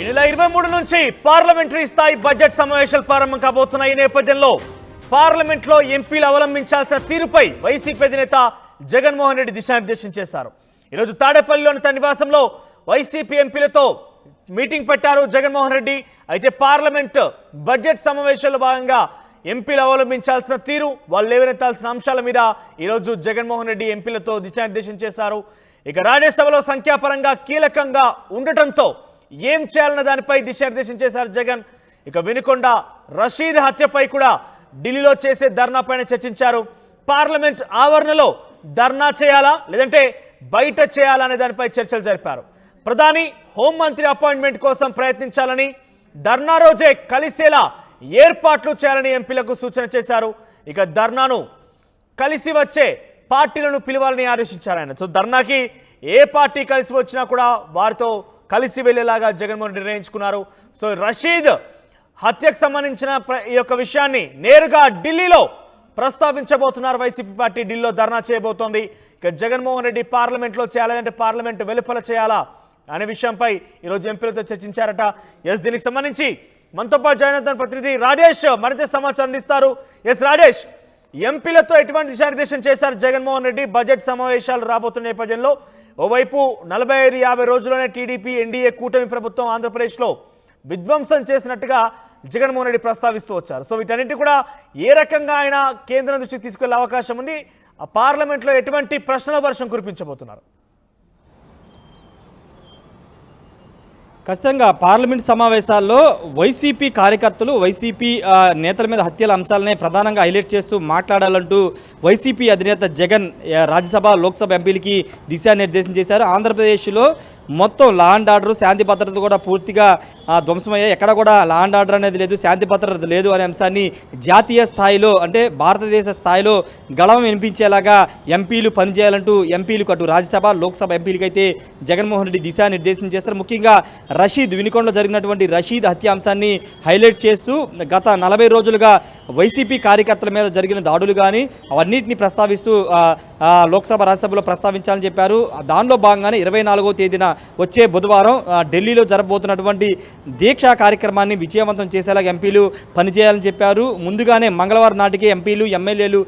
ఈ నెల 23 నుంచి పార్లమెంటరీ స్థాయి బడ్జెట్ సమావేశాలు ప్రారంభం కాబోతున్న ఈ నేపథ్యంలో పార్లమెంట్లో ఎంపీలు అవలంబించాల్సిన తీరుపై వైసీపీ అధినేత జగన్మోహన్ రెడ్డి దిశానిర్దేశం చేశారు. ఈరోజు తాడేపల్లిలోని తన నివాసంలో వైసీపీ ఎంపీలతో మీటింగ్ పెట్టారు జగన్మోహన్ రెడ్డి. అయితే పార్లమెంట్ బడ్జెట్ సమావేశాల్లో భాగంగా ఎంపీలు అవలంబించాల్సిన తీరు, వాళ్ళు లేవనెత్తాల్సిన అంశాల మీద ఈరోజు జగన్మోహన్ రెడ్డి ఎంపీలతో దిశానిర్దేశం చేశారు. ఇక రాజ్యసభలో సంఖ్యాపరంగా కీలకంగా ఉండటంతో ఏం చేయాలన్న దానిపై దిశానిర్దేశం చేశారు జగన్. ఇక వినుకొండ రషీద్ హత్యపై కూడా ఢిల్లీలో చేసే ధర్నా పైన చర్చించారు. పార్లమెంట్ ఆవరణలో ధర్నా చేయాలా లేదంటే బయట చేయాలా అనే దానిపై చర్చలు జరిపారు. ప్రధాని హోంమంత్రి అపాయింట్మెంట్ కోసం ప్రయత్నించాలని, ధర్నా రోజే కలిసేలా ఏర్పాట్లు చేయాలని ఎంపీలకు సూచన చేశారు. ఇక ధర్నాను కలిసి వచ్చే పార్టీలను పిలవాలని ఆదేశించారు ఆయన. సో ధర్నాకి ఏ పార్టీ కలిసి వచ్చినా కూడా వారితో కలిసి వెళ్లేలాగా జగన్మోహన్ నిర్ణయించుకున్నారు. సో రషీద్ హత్యకు సంబంధించిన ఈ యొక్క విషయాన్ని నేరుగా ఢిల్లీలో ప్రస్తావించబోతున్నారు. వైసీపీ పార్టీ ఢిల్లీలో ధర్నా చేయబోతోంది. ఇక జగన్మోహన్ రెడ్డి పార్లమెంట్లో చేయాలా అంటే పార్లమెంట్ వెలుపల చేయాలా అనే విషయంపై ఈరోజు ఎంపీలతో చర్చించారట. దీనికి సంబంధించి మనతో పాటు జాయిన్ అవుతున్న ప్రతినిధి రాజేష్ మరింత సమాచారం అందిస్తారు. రాజేష్, ఎంపీలతో ఎటువంటి దిశానిర్దేశం చేశారు జగన్మోహన్ రెడ్డి? బడ్జెట్ సమావేశాలు రాబోతున్న నేపథ్యంలో ఓవైపు 45-50 రోజుల్లోనే టీడీపీ ఎన్డీఏ కూటమి ప్రభుత్వం ఆంధ్రప్రదేశ్లో విధ్వంసం చేసినట్టుగా జగన్మోహన్ రెడ్డి ప్రస్తావిస్తూ వచ్చారు. సో వీటన్నిటి కూడా ఏ రకంగా ఆయన కేంద్రం దృష్టికి తీసుకెళ్లే అవకాశం ఉంది? ఆ పార్లమెంట్లో ఎటువంటి ప్రశ్నల వర్షం కురిపించబోతున్నారు? ఖచ్చితంగా పార్లమెంట్ సమావేశాల్లో వైసీపీ కార్యకర్తలు వైసీపీ నేతల మీద హత్యల అంశాలనే ప్రధానంగా హైలైట్ చేస్తూ మాట్లాడాలంటూ వైసీపీ అధినేత జగన్ రాజ్యసభ లోక్సభ ఎంపీలకి దిశానిర్దేశం చేశారు. ఆంధ్రప్రదేశ్లో మొత్తం లా అండ్ ఆర్డర్, శాంతి భద్రత కూడా పూర్తిగా ధ్వంసమయ్యాయి. ఎక్కడ కూడా లా అండ్ ఆర్డర్ అనేది లేదు, శాంతి భద్రత లేదు అనే అంశాన్ని జాతీయ స్థాయిలో అంటే భారతదేశ స్థాయిలో గళం వినిపించేలాగా ఎంపీలు పనిచేయాలంటూ ఎంపీలకు అటు రాజ్యసభ లోక్సభ ఎంపీలకైతే జగన్మోహన్ రెడ్డి దిశానిర్దేశం చేస్తారు. ముఖ్యంగా రషీద్, వినుకొండలో జరిగినటువంటి రషీద్ హత్య అంశాన్ని హైలైట్ చేస్తూ గత 40 రోజులుగా వైసీపీ కార్యకర్తల మీద జరిగిన దాడులు కానీ అవన్నింటినీ ప్రస్తావిస్తూ లోక్సభ రాజ్యసభలో ప్రస్తావించాలని చెప్పారు. దానిలో భాగంగానే 24వ తేదీన వచ్చే బుధవారం ఢిల్లీలో జరగబోతున్నటువంటి దీక్షా కార్యక్రమాన్ని విజయవంతం చేసేలాగా ఎంపీలు పనిచేయాలని చెప్పారు. ముందుగానే మంగళవారం నాటికే ఎంపీలు, ఎమ్మెల్యేలు,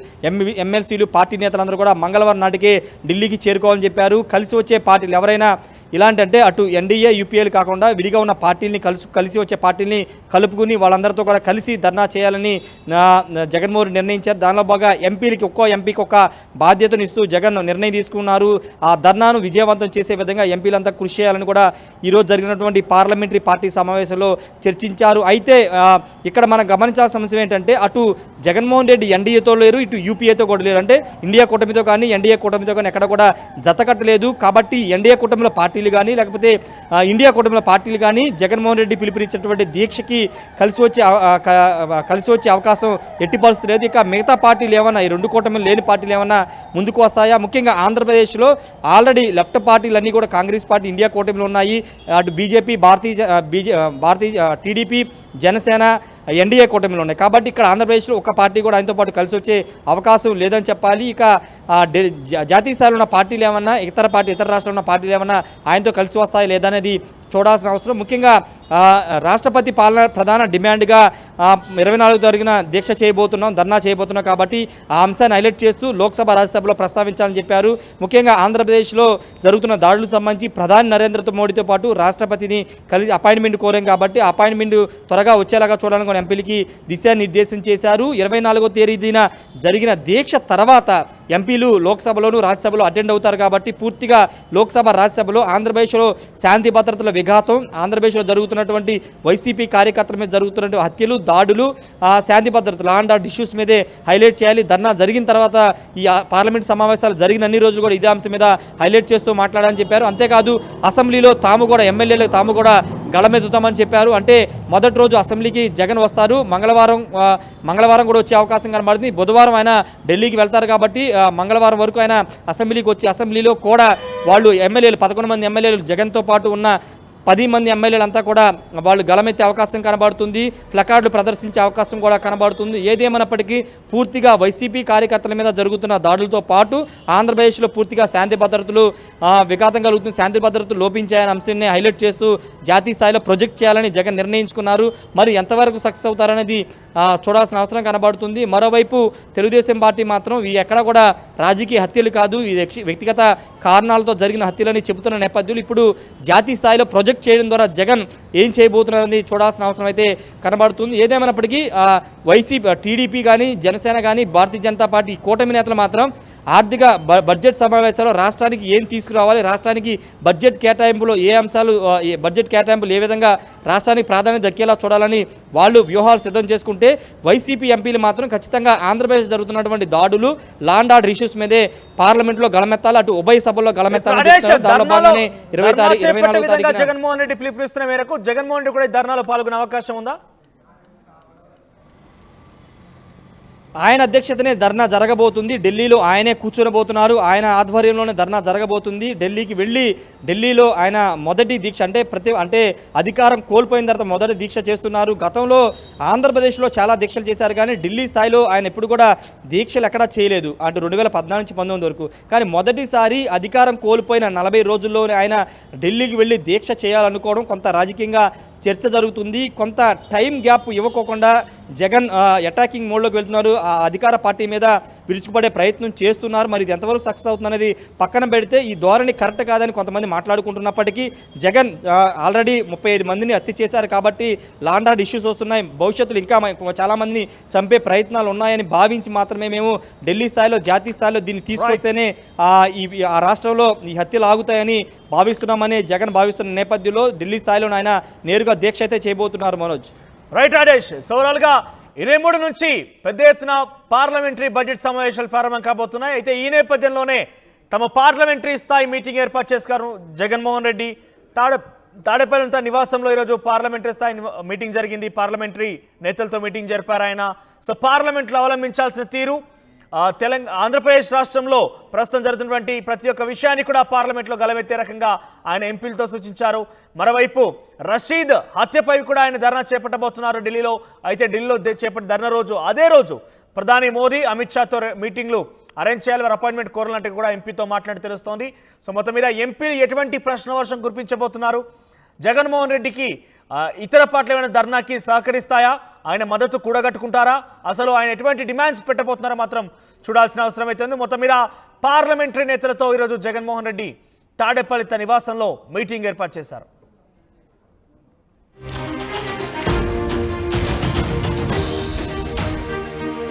ఎమ్మెల్సీలు, పార్టీ నేతలందరూ కూడా మంగళవారం నాటికే ఢిల్లీకి చేరుకోవాలని చెప్పారు. కలిసి వచ్చే పార్టీలు ఎవరైనా ఇలాంటి అంటే అటు ఎన్డీఏ, యూపీఏలు కాకుండా విడిగా ఉన్న పార్టీలని కలిసి వచ్చే పార్టీలని కలుపుకుని వాళ్ళందరితో కూడా కలిసి ధర్నా చేయాలని జగన్మోహన్ నిర్ణయించారు. దానిలో బాగా ఎంపీలకి ఒక్కో ఎంపీకి ఒక బాధ్యతను ఇస్తూ జగన్ నిర్ణయం తీసుకున్నారు. ఆ ధర్నాను విజయవంతం చేసే విధంగా ఎంపీలంతా కృషి చేయాలని కూడా ఈరోజు జరిగినటువంటి పార్లమెంటరీ పార్టీ సమావేశంలో చర్చించారు. అయితే ఇక్కడ మనం గమనించాల్సిన అంశం ఏంటంటే అటు జగన్మోహన్ రెడ్డి ఎన్డీఏతో లేరు, ఇటు యూపీఏతో కూడా లేరు. అంటే ఇండియా కూటమితో కానీ ఎన్డీఏ కూటమితో కానీ ఎక్కడ కూడా జతకట్టలేదు. కాబట్టి ఎన్డీఏ కూటమిలో పార్టీలు కానీ లేకపోతే ఇండియా కూటమిలో పార్టీలు కానీ జగన్మోహన్ రెడ్డి పిలుపునిచ్చినటువంటి దీక్షకి కలిసి వచ్చే అవకాశం ఎట్టి పరిస్థితి లేదు. ఇక మిగతా పార్టీలు ఏమన్నా, ఈ రెండు కూటమిలు లేని పార్టీలు ఏమన్నా ముందుకు వస్తాయా? ముఖ్యంగా ఆంధ్రప్రదేశ్లో ఆల్రెడీ లెఫ్ట్ పార్టీలన్నీ కూడా కాంగ్రెస్ పార్టీ ఇండియా కూటమిలో ఉన్నాయి. అటు బీజేపీ, టీడీపీ, జనసేన ఎన్డీఏ కూటమిలో ఉన్నాయి. కాబట్టి ఇక్కడ ఆంధ్రప్రదేశ్లో ఒక పార్టీ కూడా ఆయనతో పాటు కలిసి వచ్చే అవకాశం లేదని చెప్పాలి. ఇక జాతీయ స్థాయిలో ఉన్న పార్టీలు ఏమన్నా, ఇతర రాష్ట్రాల్లో ఉన్న పార్టీలు ఏమన్నా ఆయనతో కలిసి వస్తాయా లేదా అనేది చూడాల్సిన అవసరం. ముఖ్యంగా రాష్ట్రపతి పాలన ప్రధాన డిమాండ్గా 24 జరిగిన దీక్ష చేయబోతున్నాం, ధర్నా చేయబోతున్నాం. కాబట్టి ఆ అంశాన్ని హైలైట్ చేస్తూ లోక్సభ, రాజ్యసభలో ప్రస్తావించాలని చెప్పారు. ముఖ్యంగా ఆంధ్రప్రదేశ్లో జరుగుతున్న దాడులకు సంబంధించి ప్రధాని నరేంద్ర మోడీతో పాటు రాష్ట్రపతిని కలిసి అపాయింట్మెంట్ కోరాం. కాబట్టి ఆ అపాయింట్మెంట్ త్వరగా వచ్చేలాగా చూడాలని కూడా ఎంపీలకి దిశానిర్దేశం చేశారు. 24వ తేదీన జరిగిన దీక్ష తర్వాత ఎంపీలు లోక్సభలోను రాజ్యసభలో అటెండ్ అవుతారు. కాబట్టి పూర్తిగా లోక్సభ, రాజ్యసభలో ఆంధ్రప్రదేశ్లో శాంతి భద్రతల విఘాతం, ఆంధ్రప్రదేశ్లో జరుగుతున్నటువంటి వైసీపీ కార్యకర్తల మీద జరుగుతున్నటువంటి హత్యలు, దాడులు, శాంతి భద్రత, లా అండ్ ఆర్డర్ ఇష్యూస్ మీదే హైలైట్ చేయాలి. ధర్నా జరిగిన తర్వాత ఈ పార్లమెంట్ సమావేశాలు జరిగిన అన్ని రోజులు కూడా ఇదే అంశం మీద హైలైట్ చేస్తూ మాట్లాడాలని చెప్పారు. అంతేకాదు అసెంబ్లీలో తాము కూడా ఎమ్మెల్యేలు తాము కూడా గళమెత్తుతామని చెప్పారు. అంటే మొదటి రోజు అసెంబ్లీకి జగన్ వస్తారు, మంగళవారం కూడా వచ్చే అవకాశం కనబడుతుంది. బుధవారం ఆయన ఢిల్లీకి వెళ్తారు. కాబట్టి మంగళవారం వరకు ఆయన అసెంబ్లీకి వచ్చి అసెంబ్లీలో కూడా వాళ్ళు ఎమ్మెల్యేలు 11 మంది ఎమ్మెల్యేలు జగన్తో పాటు ఉన్న 10 మంది ఎమ్మెల్యేలంతా కూడా వాళ్ళు గలమెత్తే అవకాశం కనబడుతుంది, ప్లకార్డులు ప్రదర్శించే అవకాశం కూడా కనబడుతుంది. ఏదేమైనప్పటికీ పూర్తిగా వైసీపీ కార్యకర్తల మీద జరుగుతున్న దాడులతో పాటు ఆంధ్రప్రదేశ్లో పూర్తిగా శాంతి భద్రతలు విఘాతం కలుగుతుంది, శాంతి భద్రతలు లోపించాయనే అంశాన్ని హైలైట్ చేస్తూ జాతీయ స్థాయిలో ప్రొజెక్ట్ చేయాలని జగన్ నిర్ణయించుకున్నారు. మరి ఎంతవరకు సక్సెస్ అవుతారనేది చూడాల్సిన అవసరం కనబడుతుంది. మరోవైపు తెలుగుదేశం పార్టీ మాత్రం ఈ ఎక్కడ కూడా రాజకీయ హత్యలు కాదు, ఈ వ్యక్తిగత కారణాలతో జరిగిన హత్యలని చెబుతున్న నేపథ్యంలో ఇప్పుడు జాతీయ స్థాయిలో ప్రొజెక్ట్ చేయడం ద్వారా జగన్ ఏం చేయబోతున్నారని చూడాల్సిన అవసరం అయితే కనబడుతుంది. ఏదేమైనప్పటికీ వైసీపీ, టీడీపీ కానీ, జనసేన కానీ, భారతీయ జనతా పార్టీ కూటమి నేతలు మాత్రం ఆర్థిక బడ్జెట్ సమావేశాల్లో రాష్ట్రానికి ఏం తీసుకురావాలి, రాష్ట్రానికి బడ్జెట్ కేటాయింపులో ఏ అంశాలు, బడ్జెట్ కేటాయింపులు ఏ విధంగా రాష్ట్రానికి ప్రాధాన్యత దక్కేలా చూడాలని వాళ్ళు వ్యూహాలు సిద్ధం చేసుకుంటే, వైసీపీ ఎంపీలు మాత్రం ఖచ్చితంగా ఆంధ్రప్రదేశ్ జరుగుతున్నటువంటి దాడులు, లాండ్ ఆర్డర్ ఇష్యూస్ మీదే పార్లమెంట్లో గళమెత్తాలి, అటు ఉభయ సభల్లో గళమెత్తాలని దానిలో భాగంగానే 24 తారీఖున జగన్మోహన్ రెడ్డి పిలుపునిస్తున్న మేరకు జగన్మోహన్ రెడ్డి కూడా ధర్నాలో పాల్గొనే అవకాశం ఉందా? ఆయన అధ్యక్షతనే ధర్నా జరగబోతుంది. ఢిల్లీలో ఆయనే కూర్చోబోతున్నారు, ఆయన ఆధ్వర్యంలోనే ధర్నా జరగబోతుంది. ఢిల్లీకి వెళ్ళి ఢిల్లీలో ఆయన మొదటి దీక్ష అంటే అధికారం కోల్పోయిన తర్వాత మొదటి దీక్ష చేస్తున్నారు. గతంలో ఆంధ్రప్రదేశ్లో చాలా దీక్షలు చేశారు, కానీ ఢిల్లీ స్థాయిలో ఆయన ఎప్పుడు కూడా దీక్షలు ఎక్కడా చేయలేదు, అటు 2014 నుంచి 2019 వరకు. కానీ మొదటిసారి అధికారం కోల్పోయిన 40 రోజుల్లోనే ఆయన ఢిల్లీకి వెళ్ళి దీక్ష చేయాలనుకోవడం కొంత రాజకీయంగా చర్చ జరుగుతుంది. కొంత టైం గ్యాప్ ఇవ్వకోకుండా జగన్ అటాకింగ్ మోడ్లోకి వెళ్తున్నారు, ఆ అధికార పార్టీ మీద విరుచుకుపడే ప్రయత్నం చేస్తున్నారు. మరి ఇది ఎంతవరకు సక్సెస్ అవుతుందనేది పక్కన పెడితే ఈ ధోరణి కరెక్ట్ కాదని కొంతమంది మాట్లాడుకుంటున్నప్పటికీ జగన్ ఆల్రెడీ 35 మందిని హత్య చేశారు కాబట్టి లాండ్ ఆర్డర్ ఇష్యూస్ వస్తున్నాయి, భవిష్యత్తులో ఇంకా చాలామందిని చంపే ప్రయత్నాలు ఉన్నాయని భావించి మాత్రమే మేము ఢిల్లీ స్థాయిలో, జాతీయ స్థాయిలో దీన్ని తీసుకొస్తేనే ఆ రాష్ట్రంలో ఈ హత్యలు ఆగుతాయని భావిస్తున్నామని జగన్ భావిస్తున్న నేపథ్యంలో ఢిల్లీ స్థాయిలో ఆయన నేరుగా దీక్ష అయితే చేయబోతున్నారు. మనోజ్, రైట్ ఆదేశ్. ఓవరాల్ గా 23 నుంచి పెద్ద ఎత్తున పార్లమెంటరీ బడ్జెట్ సమావేశాలు ప్రారంభం కాబోతున్నాయి. అయితే ఈ నేపథ్యంలోనే తమ పార్లమెంటరీ స్థాయి మీటింగ్ ఏర్పాటు చేశారు జగన్మోహన్ రెడ్డి. తాడేపల్లి నివాసంలో ఈరోజు పార్లమెంటరీ స్థాయి మీటింగ్ జరిగింది, పార్లమెంటరీ నేతలతో మీటింగ్ జరిపారు ఆయన. సో పార్లమెంట్లో అవలంబించాల్సిన తీరు, ఆంధ్రప్రదేశ్ రాష్ట్రంలో ప్రస్తుతం జరుగుతున్నటువంటి ప్రతి ఒక్క విషయాన్ని కూడా పార్లమెంట్లో గలమెత్తే రకంగా ఆయన ఎంపీలతో సూచించారు. మరోవైపు రషీద్ హత్యపై కూడా ఆయన ధర్నా చేపట్టబోతున్నారు ఢిల్లీలో. అయితే ఢిల్లీలో చేపట్టిన ధర్నా రోజు అదే రోజు ప్రధాని మోదీ, అమిత్ షాతో మీటింగ్లు అరేంజ్ చేయాలి, వారు అపాయింట్మెంట్ కోరాలంటే కూడా ఎంపీతో మాట్లాడి తెలుస్తోంది. సో మొత్తం మీద ఎంపీలు ఎటువంటి ప్రశ్న వర్షం కురిపించబోతున్నారు, జగన్మోహన్ రెడ్డికి ఇతర పార్టీలు ఏమైనా ధర్నాకి సహకరిస్తాయా, ఆయన మద్దతు కూడగట్టుకుంటారా, అసలు ఆయన ఎటువంటి డిమాండ్స్ పెట్టబోతున్నారో మాత్రం చూడాల్సిన అవసరం అవుతుంది. మొత్తం మీద పార్లమెంటరీ నేతలతో ఈరోజు జగన్మోహన్ రెడ్డి తాడేపల్లి నివాసంలో మీటింగ్ ఏర్పాటు చేశారు.